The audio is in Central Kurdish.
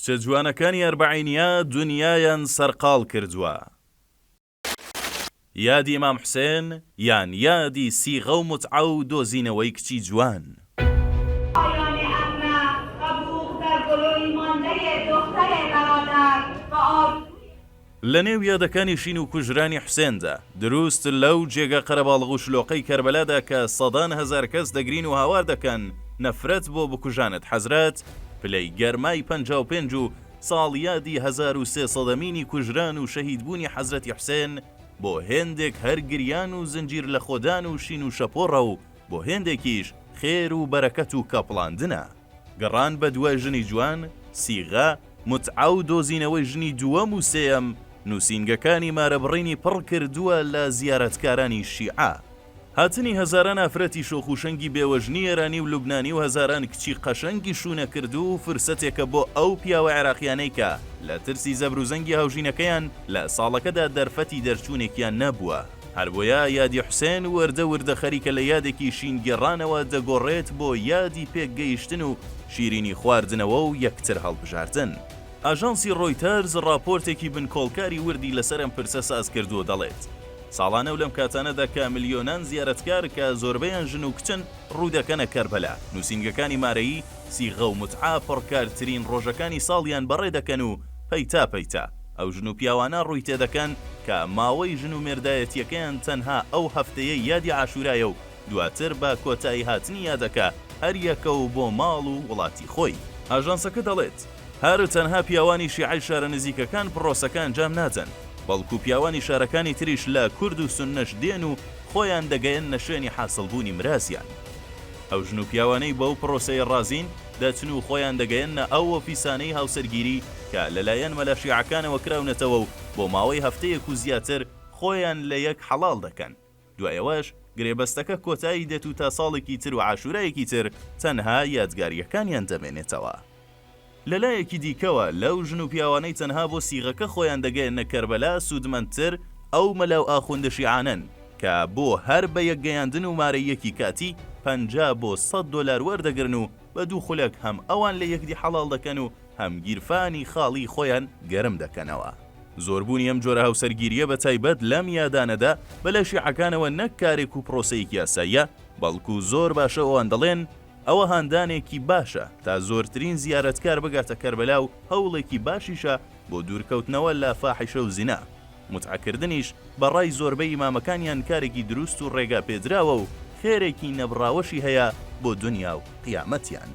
کچە جوانەکانی ئەربعینیا دنیایان سەرقاڵ کردووە. یادی ئیمام حوسێن یان یادی سیغە و متعە و دۆزینەوەی کچی جوان. لە نێو یادەکانی شین و کوژرانی حوسێندا دروست لەو جێگە قەرەباڵغ و شلۆقەی کەربەلادا کە سەدان هەزار کەس دەگرین و هاوار دەکەن نەفرەت بۆ بکوژانت حەزرەت پلەی گەرمای 55 و ساڵ یادی 1300مینی کوژران و شەهیدبوونی حەزرەتی حوسێن بۆ هێندێک هەر گریان و زنجیر لە خۆدان و شین و شەپۆڕە و بۆ هێندێکیش خێر و بەرەکەت و کاپڵاندنە. گەڕان بە دوای ژنی جوان، سیغە، متعە و دۆزینەوەی ژنی دووەم و سێەم نووسینگەکانی مارەبڕینی پڕ کردووە لە زیارەتکارانی شیعە. هاتنی هەزاران ئافرەتی شۆخوشەنگی بێوەژنی ئێرانی و لوبنانی و هەزاران کچی قەشەنگی شوونە کردو و فرسەتێکە بۆ ئەو پیاوە عێراقیانەی کە لە ترسی زەبروزەنگی هاوژینەکەیان لە ساڵەکەدا دەرفەتی دەرچوونێکیان نەبووە. هەر بۆیە یادی حوسێن وەردە خەریکە لە یادێکی شینگێڕانەوە دەگۆڕێت بۆ یادی پێکگەیشتن و شیرینی خواردنەوە و یەکتر هەڵبژاردن. ئاژانسی ڕۆیتەرز ڕاپۆرتێکی بنکۆڵکاری وردی لەسەر ئەم پرسە ساز کردووە دەڵێت ساڵانە و لەم کاتانەدا کە ملیۆنان زیارەتکار کە زۆربەیان ژن و کچن ڕوودەکەنە کەربەلا. نووسینگەکانی مارەیی، سیغە و متعە پڕکارترین ڕۆژەکانی ساڵیان بەڕێ دەکەن و پەیتا ئەو ژن و پیاوانە ڕووی تێدەکەن کە ماوەی ژن و مێردایەتیەکەیان تەنها ئەو هەفتەیە یادی عاشورایە و دواتر بە کۆتایی هاتنی یادەکە هەر یەکە و بۆ ماڵ و وڵاتی خۆی. ئاژانسەکە دەڵێت هەر تەنها پیاوانی شیعەی شارە نزیکەکان پرۆسەکان جام ناجەن، بەڵکو پیاوانی شارەکانی تریش لە کورد و سوننەش دێن و خۆیان دەگەیەن نەشوێنی حاصلبوونی مراسیان. ئەو ژن و پیاوانەی بەو پرۆسەی ڕازین دەچن و خۆیان دەگەیەنە ئەو ئۆفیسانەی هاوسەرگیری کە لەلایەن مەلا شیعەکانەوە کراونەتەوە و بۆ ماوەی هەفتەیەک و زیاتر خۆیان لە یەک حەڵاڵ دەکەن. دوایەوەش گرێبەستەکە کۆتایی دێت و تا ساڵێکی تر و عاشورایەکی تر تەنها یادگاریەکانیان دەمێنێتەوە. لەلایەکی دیکەوە لەو ژن و پیاوانەی تەنها بۆ سیغەکە خۆیان دەگەیەنە کەربەلا سوودمەندتر ئەو مەلاو ئاخوندە شیعانن کە بۆ هەر بە یەکگەیاندن و مارەیەکی کاتی 50 بۆ 100 دۆلار وەردەگرن و بە دوو خولەک هەم ئەوان لە یەکدی حەڵاڵ دەکەن و هەم گیرفانی خاڵی خۆیان گەرم دەکەنەوە. زۆربوونی ئەم جۆرە هاوسەرگیریە بە تایبەت لەم یادانەدا بەلە شیعەکانەوە نەک کارێک و پرۆسەیەکی یاساییە، بەڵکو زۆر باشە ئەوان دەڵێن ئەوە هاندانێکی باشە تا زۆرترین زیارەتکار بگاتە کەربەلا و هەوڵێکی باشیشە بۆ دوورکەوتنەوە لە فاحیشە و زینا. متعەکردنیش بەڕای زۆربەی ئیمامەکانیان کارێکی دروست و ڕێگا پێدراوە و خێرێکی نەبڕاوەشی هەیە بۆ دنیا و قیامەتیان.